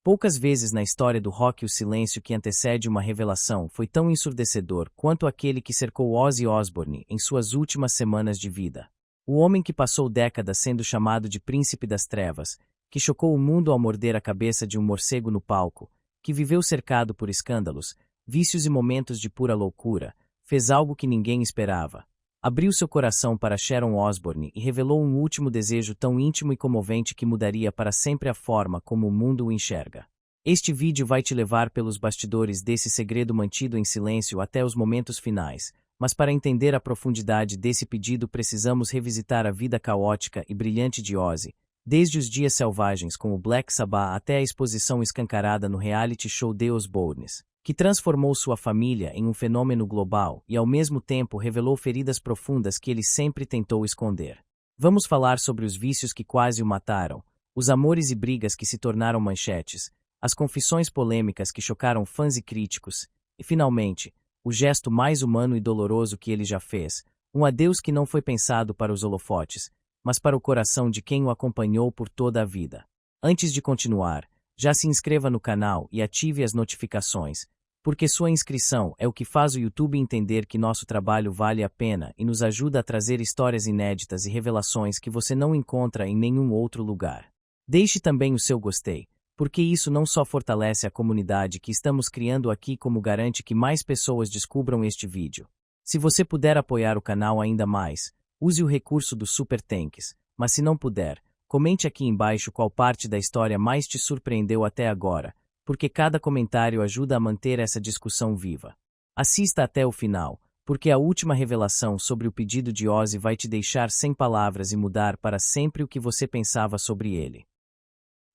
Poucas vezes na história do rock o silêncio que antecede uma revelação foi tão ensurdecedor quanto aquele que cercou Ozzy Osbourne em suas últimas semanas de vida. O homem que passou décadas sendo chamado de Príncipe das Trevas, que chocou o mundo ao morder a cabeça de um morcego no palco, que viveu cercado por escândalos, vícios e momentos de pura loucura, fez algo que ninguém esperava. Abriu seu coração para Sharon Osbourne e revelou um último desejo tão íntimo e comovente que mudaria para sempre a forma como o mundo o enxerga. Este vídeo vai te levar pelos bastidores desse segredo mantido em silêncio até os momentos finais, mas para entender a profundidade desse pedido precisamos revisitar a vida caótica e brilhante de Ozzy, desde os dias selvagens com o Black Sabbath até a exposição escancarada no reality show The Osbournes, que transformou sua família em um fenômeno global e ao mesmo tempo revelou feridas profundas que ele sempre tentou esconder. Vamos falar sobre os vícios que quase o mataram, os amores e brigas que se tornaram manchetes, as confissões polêmicas que chocaram fãs e críticos, e finalmente, o gesto mais humano e doloroso que ele já fez, um adeus que não foi pensado para os holofotes, mas para o coração de quem o acompanhou por toda a vida. Antes de continuar, já se inscreva no canal e ative as notificações, porque sua inscrição é o que faz o YouTube entender que nosso trabalho vale a pena e nos ajuda a trazer histórias inéditas e revelações que você não encontra em nenhum outro lugar. Deixe também o seu gostei, porque isso não só fortalece a comunidade que estamos criando aqui, como garante que mais pessoas descubram este vídeo. Se você puder apoiar o canal ainda mais, use o recurso do Super Thanks, mas se não puder, comente aqui embaixo qual parte da história mais te surpreendeu até agora, porque cada comentário ajuda a manter essa discussão viva. Assista até o final, porque a última revelação sobre o pedido de Ozzy vai te deixar sem palavras e mudar para sempre o que você pensava sobre ele.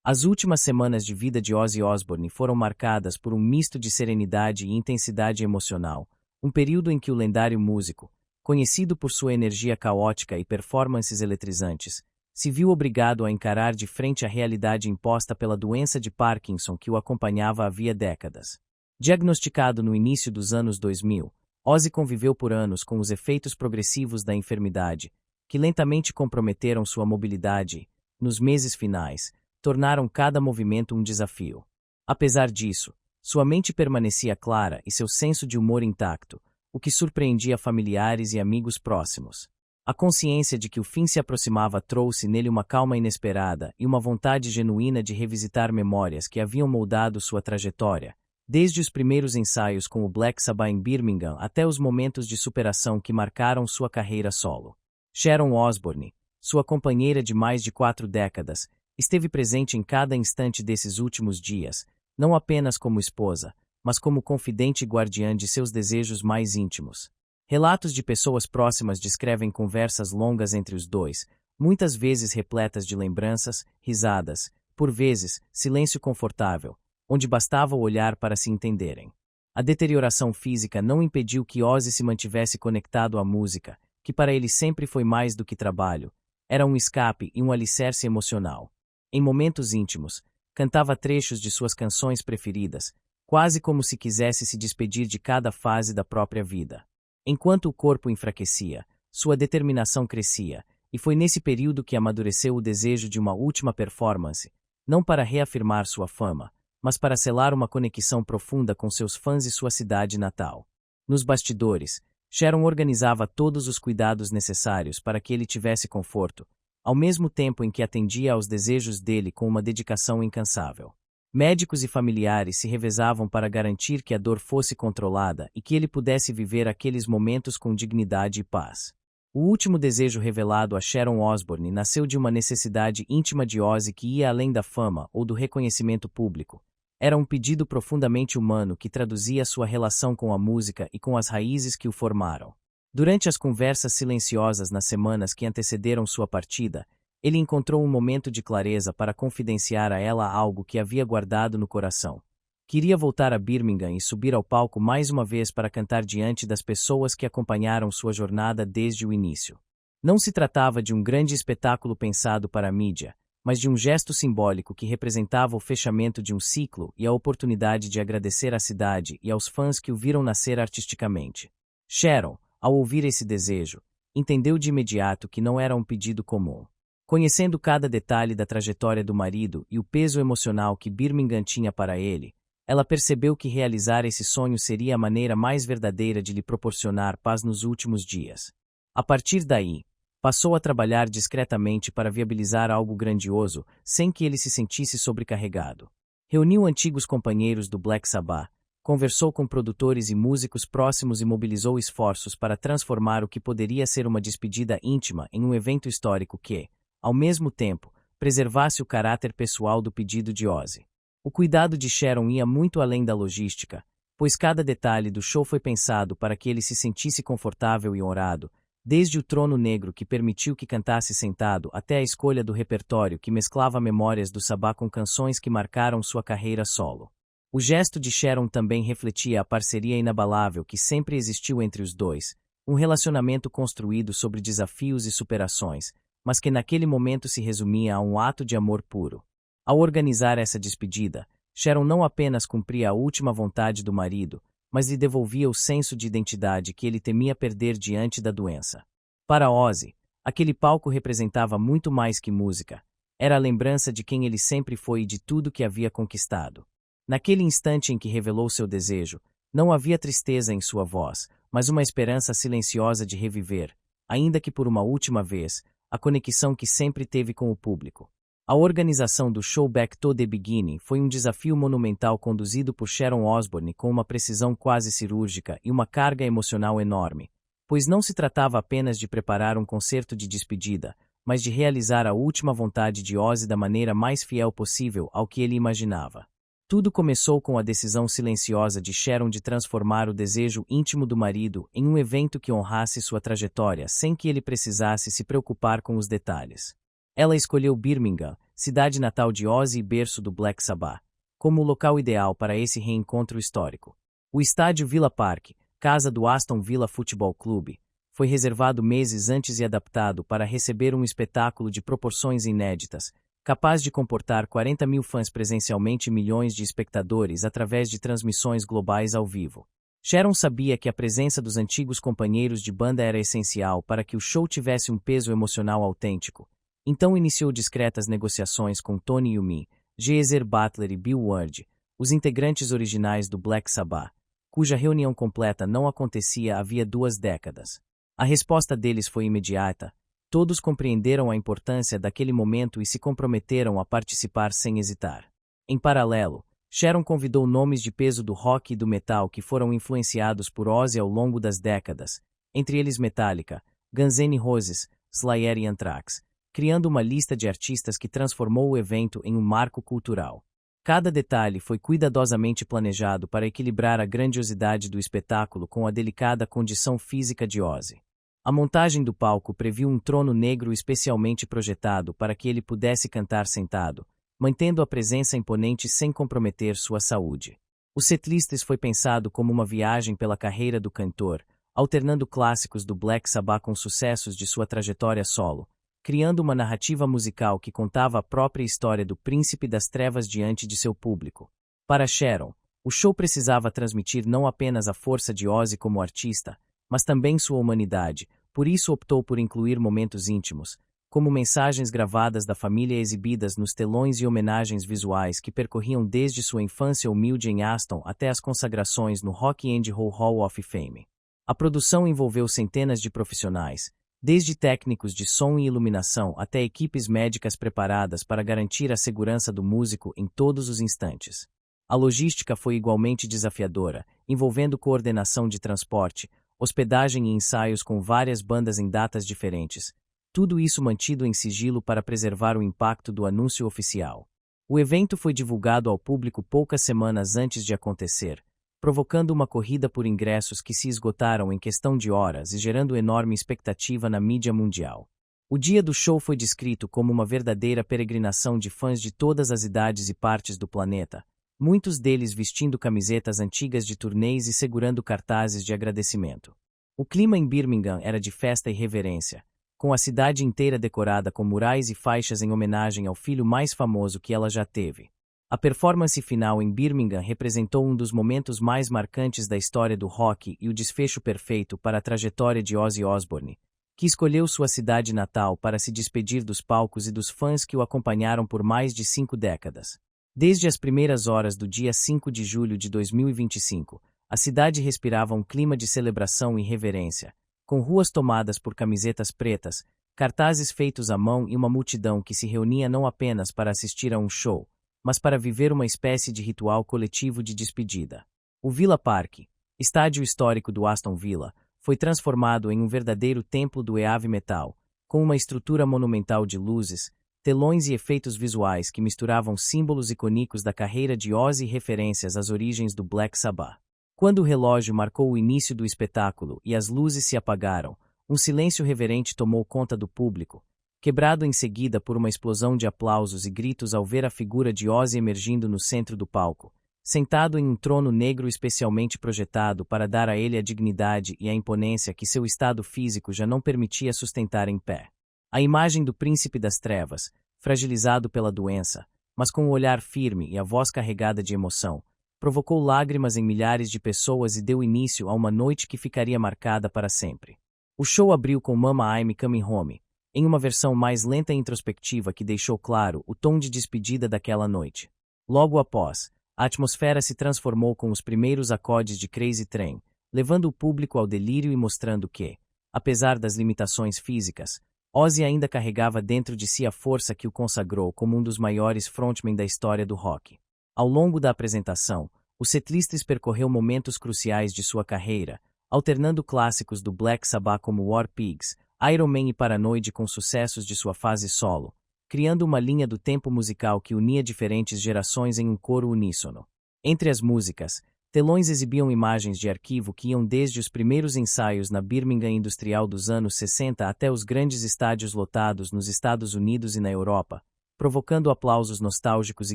As últimas semanas de vida de Ozzy Osbourne foram marcadas por um misto de serenidade e intensidade emocional, um período em que o lendário músico, conhecido por sua energia caótica e performances eletrizantes, se viu obrigado a encarar de frente a realidade imposta pela doença de Parkinson que o acompanhava havia décadas. Diagnosticado no início dos anos 2000, Ozzy conviveu por anos com os efeitos progressivos da enfermidade, que lentamente comprometeram sua mobilidade e, nos meses finais, tornaram cada movimento um desafio. Apesar disso, sua mente permanecia clara e seu senso de humor intacto, o que surpreendia familiares e amigos próximos. A consciência de que o fim se aproximava trouxe nele uma calma inesperada e uma vontade genuína de revisitar memórias que haviam moldado sua trajetória, desde os primeiros ensaios com o Black Sabbath em Birmingham até os momentos de superação que marcaram sua carreira solo. Sharon Osbourne, sua companheira de mais de 4 décadas, esteve presente em cada instante desses últimos dias, não apenas como esposa, mas como confidente e guardiã de seus desejos mais íntimos. Relatos de pessoas próximas descrevem conversas longas entre os dois, muitas vezes repletas de lembranças, risadas, por vezes, silêncio confortável, onde bastava o olhar para se entenderem. A deterioração física não impediu que Ozzy se mantivesse conectado à música, que para ele sempre foi mais do que trabalho, era um escape e um alicerce emocional. Em momentos íntimos, cantava trechos de suas canções preferidas, quase como se quisesse se despedir de cada fase da própria vida. Enquanto o corpo enfraquecia, sua determinação crescia, e foi nesse período que amadureceu o desejo de uma última performance, não para reafirmar sua fama, mas para selar uma conexão profunda com seus fãs e sua cidade natal. Nos bastidores, Sharon organizava todos os cuidados necessários para que ele tivesse conforto, ao mesmo tempo em que atendia aos desejos dele com uma dedicação incansável. Médicos e familiares se revezavam para garantir que a dor fosse controlada e que ele pudesse viver aqueles momentos com dignidade e paz. O último desejo revelado a Sharon Osbourne nasceu de uma necessidade íntima de Ozzy que ia além da fama ou do reconhecimento público. Era um pedido profundamente humano que traduzia sua relação com a música e com as raízes que o formaram. Durante as conversas silenciosas nas semanas que antecederam sua partida, ele encontrou um momento de clareza para confidenciar a ela algo que havia guardado no coração. Queria voltar a Birmingham e subir ao palco mais uma vez para cantar diante das pessoas que acompanharam sua jornada desde o início. Não se tratava de um grande espetáculo pensado para a mídia, mas de um gesto simbólico que representava o fechamento de um ciclo e a oportunidade de agradecer à cidade e aos fãs que o viram nascer artisticamente. Sharon, ao ouvir esse desejo, entendeu de imediato que não era um pedido comum. Conhecendo cada detalhe da trajetória do marido e o peso emocional que Birmingham tinha para ele, ela percebeu que realizar esse sonho seria a maneira mais verdadeira de lhe proporcionar paz nos últimos dias. A partir daí, passou a trabalhar discretamente para viabilizar algo grandioso, sem que ele se sentisse sobrecarregado. Reuniu antigos companheiros do Black Sabbath, conversou com produtores e músicos próximos e mobilizou esforços para transformar o que poderia ser uma despedida íntima em um evento histórico que, ao mesmo tempo, preservasse o caráter pessoal do pedido de Ozzy. O cuidado de Sharon ia muito além da logística, pois cada detalhe do show foi pensado para que ele se sentisse confortável e honrado, desde o trono negro que permitiu que cantasse sentado até a escolha do repertório que mesclava memórias do Sabbath com canções que marcaram sua carreira solo. O gesto de Sharon também refletia a parceria inabalável que sempre existiu entre os dois, um relacionamento construído sobre desafios e superações, mas que naquele momento se resumia a um ato de amor puro. Ao organizar essa despedida, Sharon não apenas cumpria a última vontade do marido, mas lhe devolvia o senso de identidade que ele temia perder diante da doença. Para Ozzy, aquele palco representava muito mais que música. Era a lembrança de quem ele sempre foi e de tudo que havia conquistado. Naquele instante em que revelou seu desejo, não havia tristeza em sua voz, mas uma esperança silenciosa de reviver, ainda que por uma última vez, a conexão que sempre teve com o público. A organização do show Back to the Beginning foi um desafio monumental conduzido por Sharon Osbourne com uma precisão quase cirúrgica e uma carga emocional enorme, pois não se tratava apenas de preparar um concerto de despedida, mas de realizar a última vontade de Ozzy da maneira mais fiel possível ao que ele imaginava. Tudo começou com a decisão silenciosa de Sharon de transformar o desejo íntimo do marido em um evento que honrasse sua trajetória sem que ele precisasse se preocupar com os detalhes. Ela escolheu Birmingham, cidade natal de Ozzy e berço do Black Sabbath, como o local ideal para esse reencontro histórico. O estádio Villa Park, casa do Aston Villa Football Club, foi reservado meses antes e adaptado para receber um espetáculo de proporções inéditas, capaz de comportar 40 mil fãs presencialmente e milhões de espectadores através de transmissões globais ao vivo. Sharon sabia que a presença dos antigos companheiros de banda era essencial para que o show tivesse um peso emocional autêntico. Então iniciou discretas negociações com Tony Iommi, Geezer Butler e Bill Ward, os integrantes originais do Black Sabbath, cuja reunião completa não acontecia havia 2 décadas. A resposta deles foi imediata. Todos compreenderam a importância daquele momento e se comprometeram a participar sem hesitar. Em paralelo, Sharon convidou nomes de peso do rock e do metal que foram influenciados por Ozzy ao longo das décadas, entre eles Metallica, Guns N' Roses, Slayer e Anthrax, criando uma lista de artistas que transformou o evento em um marco cultural. Cada detalhe foi cuidadosamente planejado para equilibrar a grandiosidade do espetáculo com a delicada condição física de Ozzy. A montagem do palco previu um trono negro especialmente projetado para que ele pudesse cantar sentado, mantendo a presença imponente sem comprometer sua saúde. O setlist foi pensado como uma viagem pela carreira do cantor, alternando clássicos do Black Sabbath com sucessos de sua trajetória solo, criando uma narrativa musical que contava a própria história do príncipe das trevas diante de seu público. Para Sharon, o show precisava transmitir não apenas a força de Ozzy como artista, mas também sua humanidade, por isso optou por incluir momentos íntimos, como mensagens gravadas da família exibidas nos telões e homenagens visuais que percorriam desde sua infância humilde em Aston até as consagrações no Rock and Roll Hall of Fame. A produção envolveu centenas de profissionais, desde técnicos de som e iluminação até equipes médicas preparadas para garantir a segurança do músico em todos os instantes. A logística foi igualmente desafiadora, envolvendo coordenação de transporte, hospedagem e ensaios com várias bandas em datas diferentes, tudo isso mantido em sigilo para preservar o impacto do anúncio oficial. O evento foi divulgado ao público poucas semanas antes de acontecer, provocando uma corrida por ingressos que se esgotaram em questão de horas e gerando enorme expectativa na mídia mundial. O dia do show foi descrito como uma verdadeira peregrinação de fãs de todas as idades e partes do planeta, muitos deles vestindo camisetas antigas de turnês e segurando cartazes de agradecimento. O clima em Birmingham era de festa e reverência, com a cidade inteira decorada com murais e faixas em homenagem ao filho mais famoso que ela já teve. A performance final em Birmingham representou um dos momentos mais marcantes da história do rock e o desfecho perfeito para a trajetória de Ozzy Osbourne, que escolheu sua cidade natal para se despedir dos palcos e dos fãs que o acompanharam por mais de 5 décadas. Desde as primeiras horas do dia 5 de julho de 2025, a cidade respirava um clima de celebração e reverência, com ruas tomadas por camisetas pretas, cartazes feitos à mão e uma multidão que se reunia não apenas para assistir a um show, mas para viver uma espécie de ritual coletivo de despedida. O Villa Park, estádio histórico do Aston Villa, foi transformado em um verdadeiro templo do heavy metal, com uma estrutura monumental de luzes, telões e efeitos visuais que misturavam símbolos icônicos da carreira de Ozzy e referências às origens do Black Sabbath. Quando o relógio marcou o início do espetáculo e as luzes se apagaram, um silêncio reverente tomou conta do público, quebrado em seguida por uma explosão de aplausos e gritos ao ver a figura de Ozzy emergindo no centro do palco, sentado em um trono negro especialmente projetado para dar a ele a dignidade e a imponência que seu estado físico já não permitia sustentar em pé. A imagem do príncipe das trevas, fragilizado pela doença, mas com o olhar firme e a voz carregada de emoção, provocou lágrimas em milhares de pessoas e deu início a uma noite que ficaria marcada para sempre. O show abriu com Mama I'm Coming Home, em uma versão mais lenta e introspectiva que deixou claro o tom de despedida daquela noite. Logo após, a atmosfera se transformou com os primeiros acordes de Crazy Train, levando o público ao delírio e mostrando que, apesar das limitações físicas, Ozzy ainda carregava dentro de si a força que o consagrou como um dos maiores frontmen da história do rock. Ao longo da apresentação, o setlist percorreu momentos cruciais de sua carreira, alternando clássicos do Black Sabbath como War Pigs, Iron Man e Paranoid com sucessos de sua fase solo, criando uma linha do tempo musical que unia diferentes gerações em um coro uníssono. Entre as músicas, telões exibiam imagens de arquivo que iam desde os primeiros ensaios na Birmingham industrial dos anos 60 até os grandes estádios lotados nos Estados Unidos e na Europa, provocando aplausos nostálgicos e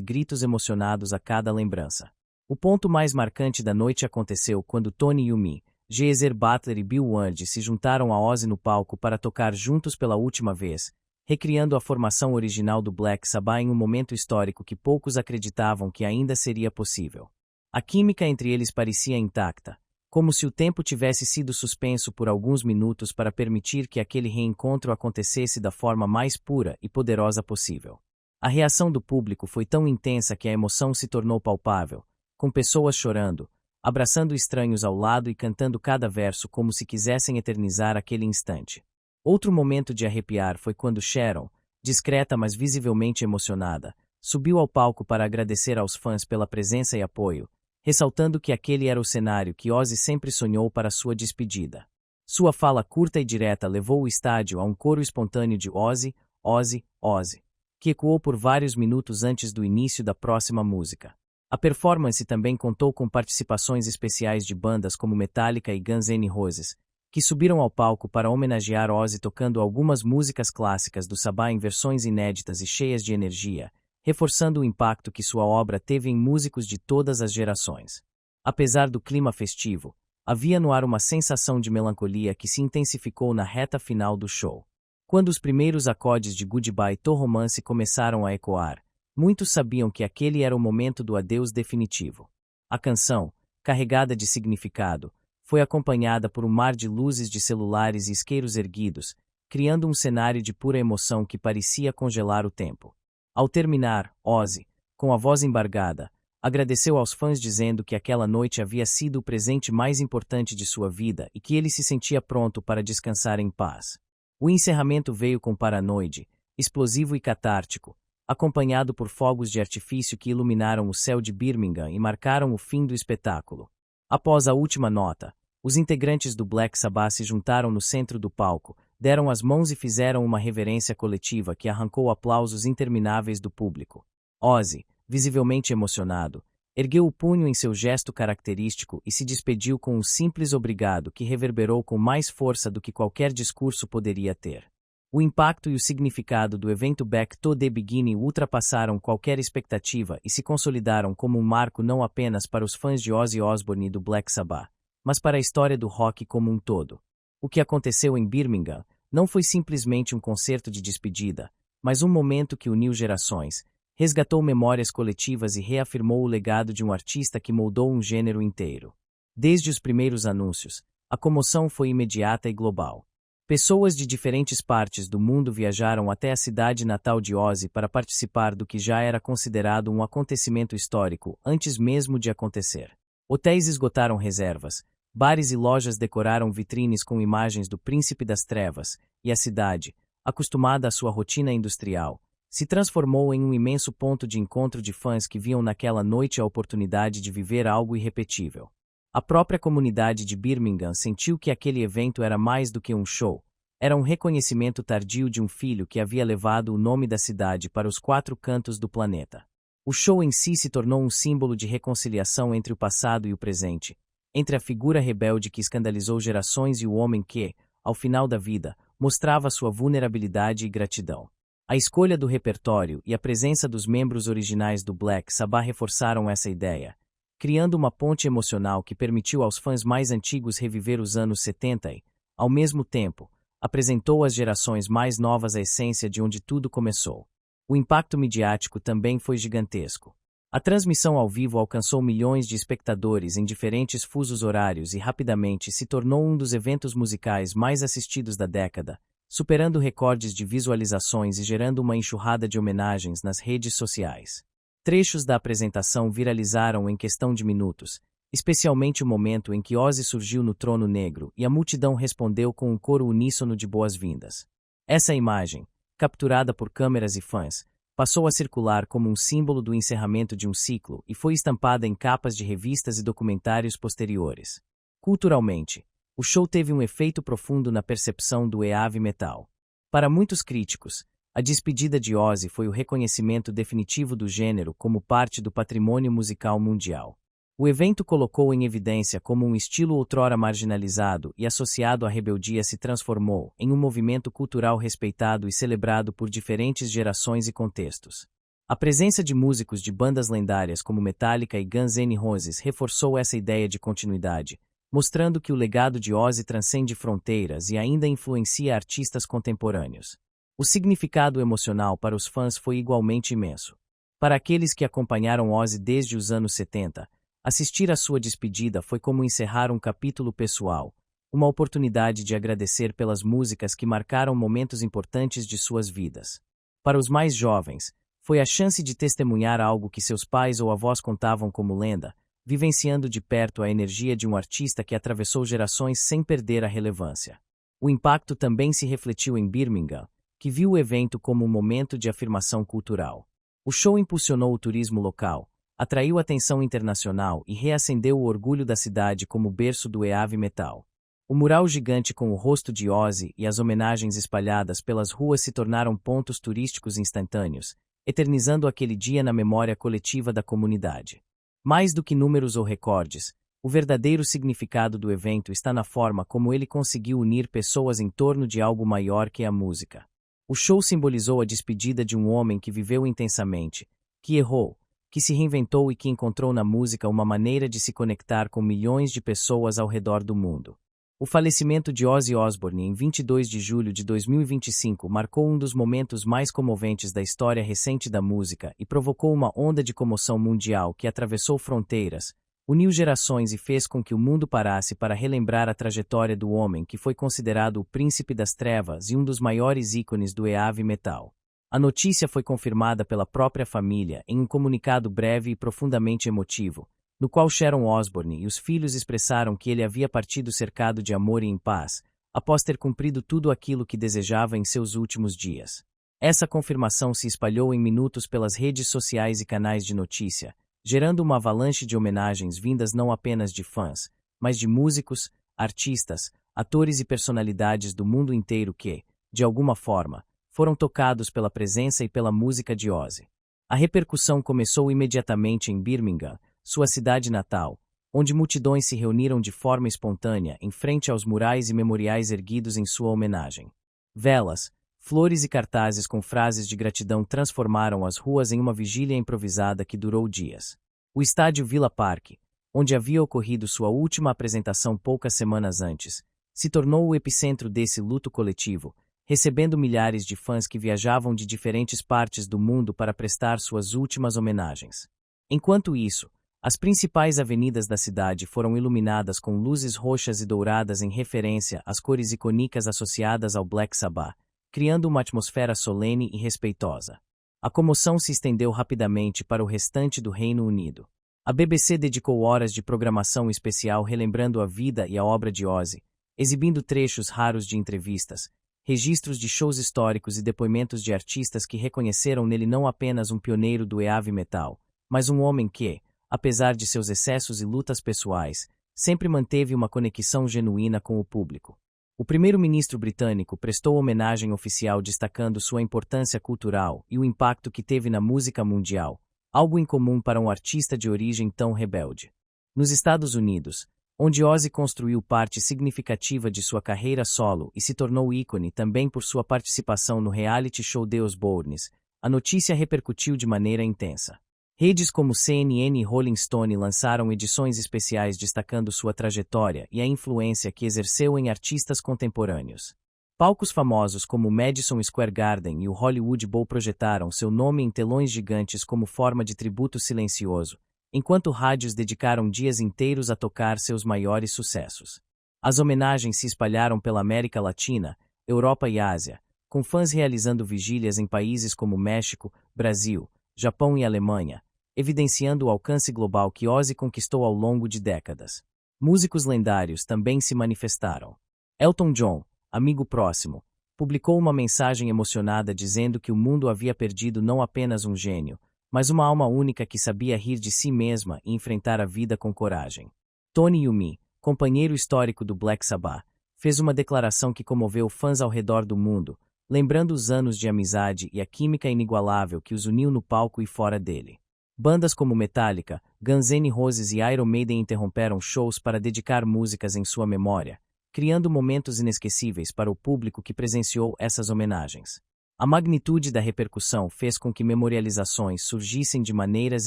gritos emocionados a cada lembrança. O ponto mais marcante da noite aconteceu quando Tony Iommi, Geezer Butler e Bill Ward se juntaram a Ozzy no palco para tocar juntos pela última vez, recriando a formação original do Black Sabbath em um momento histórico que poucos acreditavam que ainda seria possível. A química entre eles parecia intacta, como se o tempo tivesse sido suspenso por alguns minutos para permitir que aquele reencontro acontecesse da forma mais pura e poderosa possível. A reação do público foi tão intensa que a emoção se tornou palpável, com pessoas chorando, abraçando estranhos ao lado e cantando cada verso como se quisessem eternizar aquele instante. Outro momento de arrepiar foi quando Sharon, discreta mas visivelmente emocionada, subiu ao palco para agradecer aos fãs pela presença e apoio, ressaltando que aquele era o cenário que Ozzy sempre sonhou para sua despedida. Sua fala curta e direta levou o estádio a um coro espontâneo de Ozzy, Ozzy, Ozzy, que ecoou por vários minutos antes do início da próxima música. A performance também contou com participações especiais de bandas como Metallica e Guns N' Roses, que subiram ao palco para homenagear Ozzy tocando algumas músicas clássicas do Sabbath em versões inéditas e cheias de energia, reforçando o impacto que sua obra teve em músicos de todas as gerações. Apesar do clima festivo, havia no ar uma sensação de melancolia que se intensificou na reta final do show. Quando os primeiros acordes de Goodbye to Romance começaram a ecoar, muitos sabiam que aquele era o momento do adeus definitivo. A canção, carregada de significado, foi acompanhada por um mar de luzes de celulares e isqueiros erguidos, criando um cenário de pura emoção que parecia congelar o tempo. Ao terminar, Ozzy, com a voz embargada, agradeceu aos fãs dizendo que aquela noite havia sido o presente mais importante de sua vida e que ele se sentia pronto para descansar em paz. O encerramento veio com Paranoid, explosivo e catártico, acompanhado por fogos de artifício que iluminaram o céu de Birmingham e marcaram o fim do espetáculo. Após a última nota, os integrantes do Black Sabbath se juntaram no centro do palco, deram as mãos e fizeram uma reverência coletiva que arrancou aplausos intermináveis do público. Ozzy, visivelmente emocionado, ergueu o punho em seu gesto característico e se despediu com um simples obrigado que reverberou com mais força do que qualquer discurso poderia ter. O impacto e o significado do evento Back to the Beginning ultrapassaram qualquer expectativa e se consolidaram como um marco não apenas para os fãs de Ozzy Osbourne e do Black Sabbath, mas para a história do rock como um todo. O que aconteceu em Birmingham não foi simplesmente um concerto de despedida, mas um momento que uniu gerações, resgatou memórias coletivas e reafirmou o legado de um artista que moldou um gênero inteiro. Desde os primeiros anúncios, a comoção foi imediata e global. Pessoas de diferentes partes do mundo viajaram até a cidade natal de Ozzy para participar do que já era considerado um acontecimento histórico antes mesmo de acontecer. Hotéis esgotaram reservas, bares e lojas decoraram vitrines com imagens do Príncipe das Trevas, e a cidade, acostumada à sua rotina industrial, se transformou em um imenso ponto de encontro de fãs que viam naquela noite a oportunidade de viver algo irrepetível. A própria comunidade de Birmingham sentiu que aquele evento era mais do que um show. Era um reconhecimento tardio de um filho que havia levado o nome da cidade para os 4 cantos do planeta. O show em si se tornou um símbolo de reconciliação entre o passado e o presente, entre a figura rebelde que escandalizou gerações e o homem que, ao final da vida, mostrava sua vulnerabilidade e gratidão. A escolha do repertório e a presença dos membros originais do Black Sabbath reforçaram essa ideia, criando uma ponte emocional que permitiu aos fãs mais antigos reviver os anos 70 e, ao mesmo tempo, apresentou às gerações mais novas a essência de onde tudo começou. O impacto midiático também foi gigantesco. A transmissão ao vivo alcançou milhões de espectadores em diferentes fusos horários e rapidamente se tornou um dos eventos musicais mais assistidos da década, superando recordes de visualizações e gerando uma enxurrada de homenagens nas redes sociais. Trechos da apresentação viralizaram em questão de minutos, especialmente o momento em que Ozzy surgiu no trono negro e a multidão respondeu com um coro uníssono de boas-vindas. Essa imagem, capturada por câmeras e fãs, passou a circular como um símbolo do encerramento de um ciclo e foi estampada em capas de revistas e documentários posteriores. Culturalmente, o show teve um efeito profundo na percepção do heavy metal. Para muitos críticos, a despedida de Ozzy foi o reconhecimento definitivo do gênero como parte do patrimônio musical mundial. O evento colocou em evidência como um estilo outrora marginalizado e associado à rebeldia se transformou em um movimento cultural respeitado e celebrado por diferentes gerações e contextos. A presença de músicos de bandas lendárias como Metallica e Guns N' Roses reforçou essa ideia de continuidade, mostrando que o legado de Ozzy transcende fronteiras e ainda influencia artistas contemporâneos. O significado emocional para os fãs foi igualmente imenso. Para aqueles que acompanharam Ozzy desde os anos 70, assistir à sua despedida foi como encerrar um capítulo pessoal, uma oportunidade de agradecer pelas músicas que marcaram momentos importantes de suas vidas. Para os mais jovens, foi a chance de testemunhar algo que seus pais ou avós contavam como lenda, vivenciando de perto a energia de um artista que atravessou gerações sem perder a relevância. O impacto também se refletiu em Birmingham, que viu o evento como um momento de afirmação cultural. O show impulsionou o turismo local, atraiu atenção internacional e reacendeu o orgulho da cidade como berço do heavy metal. O mural gigante com o rosto de Ozzy e as homenagens espalhadas pelas ruas se tornaram pontos turísticos instantâneos, eternizando aquele dia na memória coletiva da comunidade. Mais do que números ou recordes, o verdadeiro significado do evento está na forma como ele conseguiu unir pessoas em torno de algo maior que a música. O show simbolizou a despedida de um homem que viveu intensamente, que errou, que se reinventou e que encontrou na música uma maneira de se conectar com milhões de pessoas ao redor do mundo. O falecimento de Ozzy Osbourne em 22 de julho de 2025 marcou um dos momentos mais comoventes da história recente da música e provocou uma onda de comoção mundial que atravessou fronteiras, uniu gerações e fez com que o mundo parasse para relembrar a trajetória do homem que foi considerado o príncipe das trevas e um dos maiores ícones do heavy metal. A notícia foi confirmada pela própria família em um comunicado breve e profundamente emotivo, no qual Sharon Osbourne e os filhos expressaram que ele havia partido cercado de amor e em paz, após ter cumprido tudo aquilo que desejava em seus últimos dias. Essa confirmação se espalhou em minutos pelas redes sociais e canais de notícia, gerando uma avalanche de homenagens vindas não apenas de fãs, mas de músicos, artistas, atores e personalidades do mundo inteiro que, de alguma forma, foram tocados pela presença e pela música de Ozzy. A repercussão começou imediatamente em Birmingham, sua cidade natal, onde multidões se reuniram de forma espontânea em frente aos murais e memoriais erguidos em sua homenagem. Velas, flores e cartazes com frases de gratidão transformaram as ruas em uma vigília improvisada que durou dias. O estádio Villa Park, onde havia ocorrido sua última apresentação poucas semanas antes, se tornou o epicentro desse luto coletivo, recebendo milhares de fãs que viajavam de diferentes partes do mundo para prestar suas últimas homenagens. Enquanto isso, As principais avenidas da cidade foram iluminadas com luzes roxas e douradas em referência às cores icônicas associadas ao Black Sabbath, criando uma atmosfera solene e respeitosa. A comoção se estendeu rapidamente para o restante do Reino Unido. A BBC dedicou horas de programação especial relembrando a vida e a obra de Ozzy, exibindo trechos raros de entrevistas, registros de shows históricos e depoimentos de artistas que reconheceram nele não apenas um pioneiro do heavy metal, mas um homem que, apesar de seus excessos e lutas pessoais, sempre manteve uma conexão genuína com o público. O primeiro-ministro britânico prestou homenagem oficial destacando sua importância cultural e o impacto que teve na música mundial, algo incomum para um artista de origem tão rebelde. Nos Estados Unidos, onde Ozzy construiu parte significativa de sua carreira solo e se tornou ícone também por sua participação no reality show The Osbournes, a notícia repercutiu de maneira intensa. Redes como CNN e Rolling Stone lançaram edições especiais destacando sua trajetória e a influência que exerceu em artistas contemporâneos. Palcos famosos como o Madison Square Garden e o Hollywood Bowl projetaram seu nome em telões gigantes como forma de tributo silencioso, enquanto rádios dedicaram dias inteiros a tocar seus maiores sucessos. As homenagens se espalharam pela América Latina, Europa e Ásia, com fãs realizando vigílias em países como México, Brasil, Japão e Alemanha, evidenciando o alcance global que Ozzy conquistou ao longo de décadas. Músicos lendários também se manifestaram. Elton John, amigo próximo, publicou uma mensagem emocionada dizendo que o mundo havia perdido não apenas um gênio, mas uma alma única que sabia rir de si mesma e enfrentar a vida com coragem. Tony Iommi, companheiro histórico do Black Sabbath, fez uma declaração que comoveu fãs ao redor do mundo, lembrando os anos de amizade e a química inigualável que os uniu no palco e fora dele. Bandas como Metallica, Guns N' Roses e Iron Maiden interromperam shows para dedicar músicas em sua memória, criando momentos inesquecíveis para o público que presenciou essas homenagens. A magnitude da repercussão fez com que memorializações surgissem de maneiras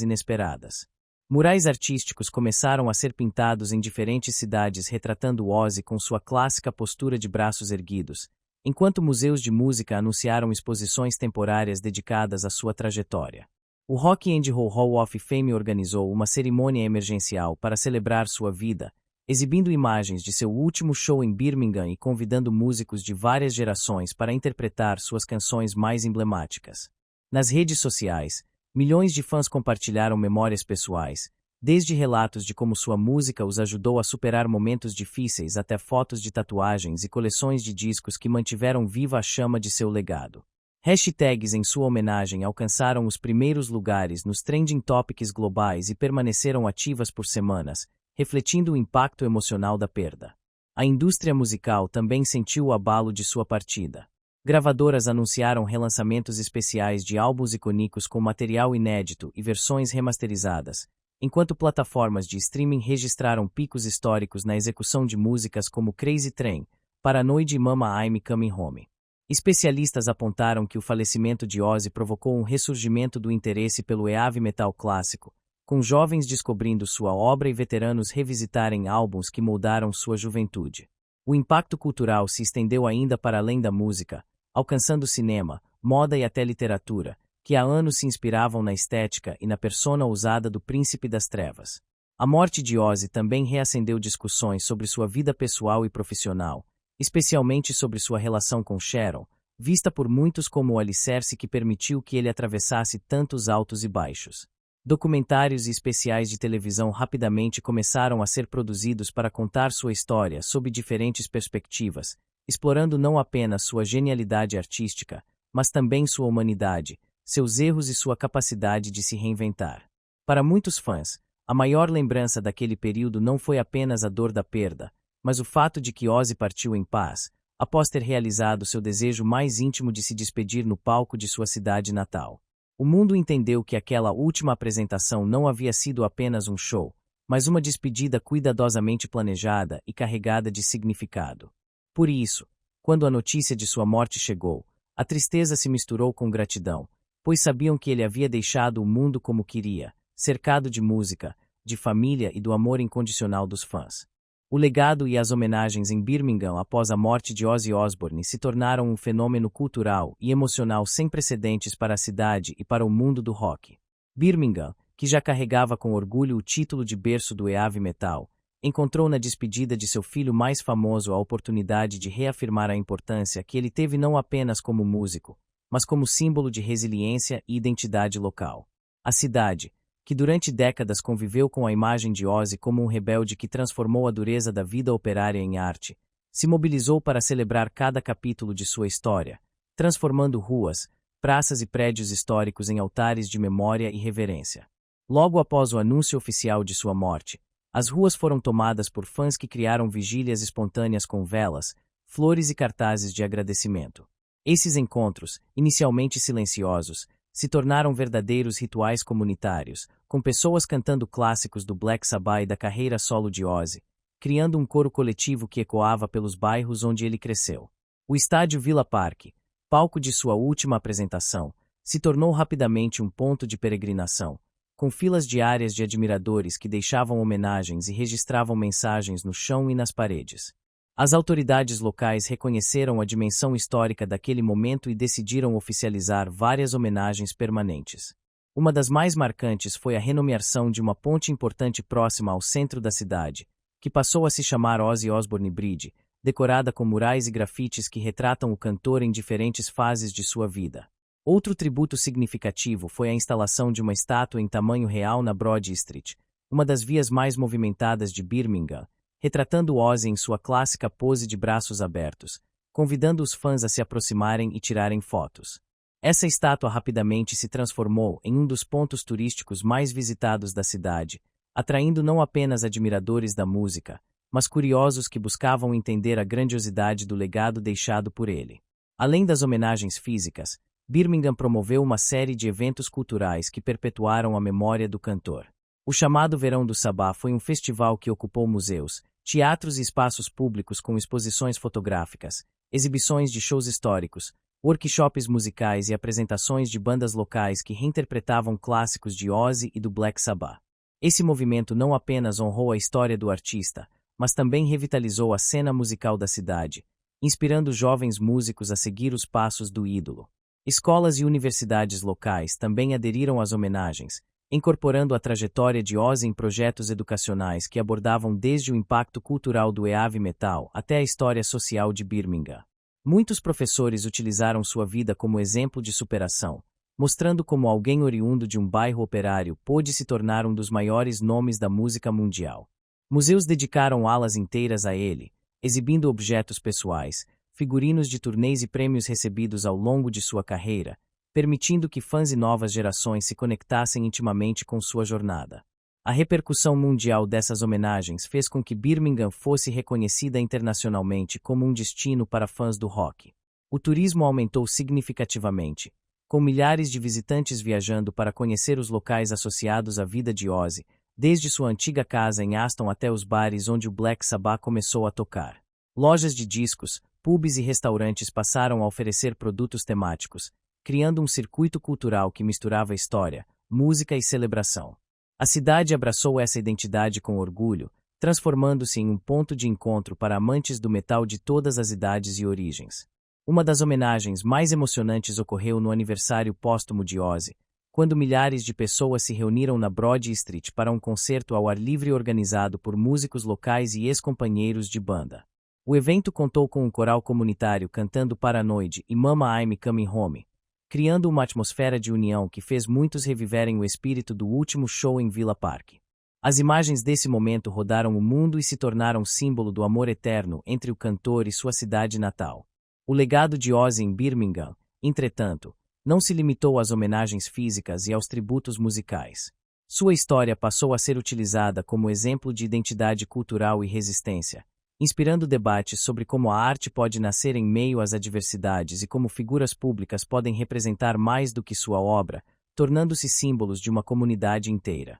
inesperadas. Murais artísticos começaram a ser pintados em diferentes cidades retratando Ozzy com sua clássica postura de braços erguidos, enquanto museus de música anunciaram exposições temporárias dedicadas à sua trajetória. O Rock and Roll Hall of Fame organizou uma cerimônia emergencial para celebrar sua vida, exibindo imagens de seu último show em Birmingham e convidando músicos de várias gerações para interpretar suas canções mais emblemáticas. Nas redes sociais, milhões de fãs compartilharam memórias pessoais, desde relatos de como sua música os ajudou a superar momentos difíceis até fotos de tatuagens e coleções de discos que mantiveram viva a chama de seu legado. Hashtags em sua homenagem alcançaram os primeiros lugares nos trending topics globais e permaneceram ativas por semanas, refletindo o impacto emocional da perda. A indústria musical também sentiu o abalo de sua partida. Gravadoras anunciaram relançamentos especiais de álbuns icônicos com material inédito e versões remasterizadas, enquanto plataformas de streaming registraram picos históricos na execução de músicas como Crazy Train, Paranoid e Mama I'm Coming Home. Especialistas apontaram que o falecimento de Ozzy provocou um ressurgimento do interesse pelo heavy metal clássico, com jovens descobrindo sua obra e veteranos revisitarem álbuns que moldaram sua juventude. O impacto cultural se estendeu ainda para além da música, alcançando cinema, moda e até literatura, que há anos se inspiravam na estética e na persona ousada do Príncipe das Trevas. A morte de Ozzy também reacendeu discussões sobre sua vida pessoal e profissional, especialmente sobre sua relação com Sharon, vista por muitos como o alicerce que permitiu que ele atravessasse tantos altos e baixos. Documentários e especiais de televisão rapidamente começaram a ser produzidos para contar sua história sob diferentes perspectivas, explorando não apenas sua genialidade artística, mas também sua humanidade, seus erros e sua capacidade de se reinventar. Para muitos fãs, a maior lembrança daquele período não foi apenas a dor da perda, mas o fato de que Ozzy partiu em paz, após ter realizado seu desejo mais íntimo de se despedir no palco de sua cidade natal. O mundo entendeu que aquela última apresentação não havia sido apenas um show, mas uma despedida cuidadosamente planejada e carregada de significado. Por isso, quando a notícia de sua morte chegou, a tristeza se misturou com gratidão, pois sabiam que ele havia deixado o mundo como queria, cercado de música, de família e do amor incondicional dos fãs. O legado e as homenagens em Birmingham após a morte de Ozzy Osbourne se tornaram um fenômeno cultural e emocional sem precedentes para a cidade e para o mundo do rock. Birmingham, que já carregava com orgulho o título de berço do heavy metal, encontrou na despedida de seu filho mais famoso a oportunidade de reafirmar a importância que ele teve não apenas como músico, mas como símbolo de resiliência e identidade local. A cidade, que durante décadas conviveu com a imagem de Ozzy como um rebelde que transformou a dureza da vida operária em arte, se mobilizou para celebrar cada capítulo de sua história, transformando ruas, praças e prédios históricos em altares de memória e reverência. Logo após o anúncio oficial de sua morte, as ruas foram tomadas por fãs que criaram vigílias espontâneas com velas, flores e cartazes de agradecimento. Esses encontros, inicialmente silenciosos, se tornaram verdadeiros rituais comunitários, com pessoas cantando clássicos do Black Sabbath e da carreira solo de Ozzy, criando um coro coletivo que ecoava pelos bairros onde ele cresceu. O estádio Villa Park, palco de sua última apresentação, se tornou rapidamente um ponto de peregrinação, com filas diárias de admiradores que deixavam homenagens e registravam mensagens no chão e nas paredes. As autoridades locais reconheceram a dimensão histórica daquele momento e decidiram oficializar várias homenagens permanentes. Uma das mais marcantes foi a renomeação de uma ponte importante próxima ao centro da cidade, que passou a se chamar Ozzy Osbourne Bridge, decorada com murais e grafites que retratam o cantor em diferentes fases de sua vida. Outro tributo significativo foi a instalação de uma estátua em tamanho real na Broad Street, uma das vias mais movimentadas de Birmingham, retratando Ozzy em sua clássica pose de braços abertos, convidando os fãs a se aproximarem e tirarem fotos. Essa estátua rapidamente se transformou em um dos pontos turísticos mais visitados da cidade, atraindo não apenas admiradores da música, mas curiosos que buscavam entender a grandiosidade do legado deixado por ele. Além das homenagens físicas, Birmingham promoveu uma série de eventos culturais que perpetuaram a memória do cantor. O chamado Verão do Sabá foi um festival que ocupou museus, teatros e espaços públicos com exposições fotográficas, exibições de shows históricos, workshops musicais e apresentações de bandas locais que reinterpretavam clássicos de Ozzy e do Black Sabbath. Esse movimento não apenas honrou a história do artista, mas também revitalizou a cena musical da cidade, inspirando jovens músicos a seguir os passos do ídolo. Escolas e universidades locais também aderiram às homenagens, incorporando a trajetória de Ozzy em projetos educacionais que abordavam desde o impacto cultural do heavy metal até a história social de Birmingham. Muitos professores utilizaram sua vida como exemplo de superação, mostrando como alguém oriundo de um bairro operário pôde se tornar um dos maiores nomes da música mundial. Museus dedicaram alas inteiras a ele, exibindo objetos pessoais, figurinos de turnês e prêmios recebidos ao longo de sua carreira, permitindo que fãs e novas gerações se conectassem intimamente com sua jornada. A repercussão mundial dessas homenagens fez com que Birmingham fosse reconhecida internacionalmente como um destino para fãs do rock. O turismo aumentou significativamente, com milhares de visitantes viajando para conhecer os locais associados à vida de Ozzy, desde sua antiga casa em Aston até os bares onde o Black Sabbath começou a tocar. Lojas de discos, pubs e restaurantes passaram a oferecer produtos temáticos, criando um circuito cultural que misturava história, música e celebração. A cidade abraçou essa identidade com orgulho, transformando-se em um ponto de encontro para amantes do metal de todas as idades e origens. Uma das homenagens mais emocionantes ocorreu no aniversário póstumo de Ozzy, quando milhares de pessoas se reuniram na Broad Street para um concerto ao ar livre organizado por músicos locais e ex-companheiros de banda. O evento contou com um coral comunitário cantando Paranoid e Mama I'm Coming Home, criando uma atmosfera de união que fez muitos reviverem o espírito do último show em Villa Park. As imagens desse momento rodaram o mundo e se tornaram símbolo do amor eterno entre o cantor e sua cidade natal. O legado de Ozzy em Birmingham, entretanto, não se limitou às homenagens físicas e aos tributos musicais. Sua história passou a ser utilizada como exemplo de identidade cultural e resistência, inspirando debates sobre como a arte pode nascer em meio às adversidades e como figuras públicas podem representar mais do que sua obra, tornando-se símbolos de uma comunidade inteira.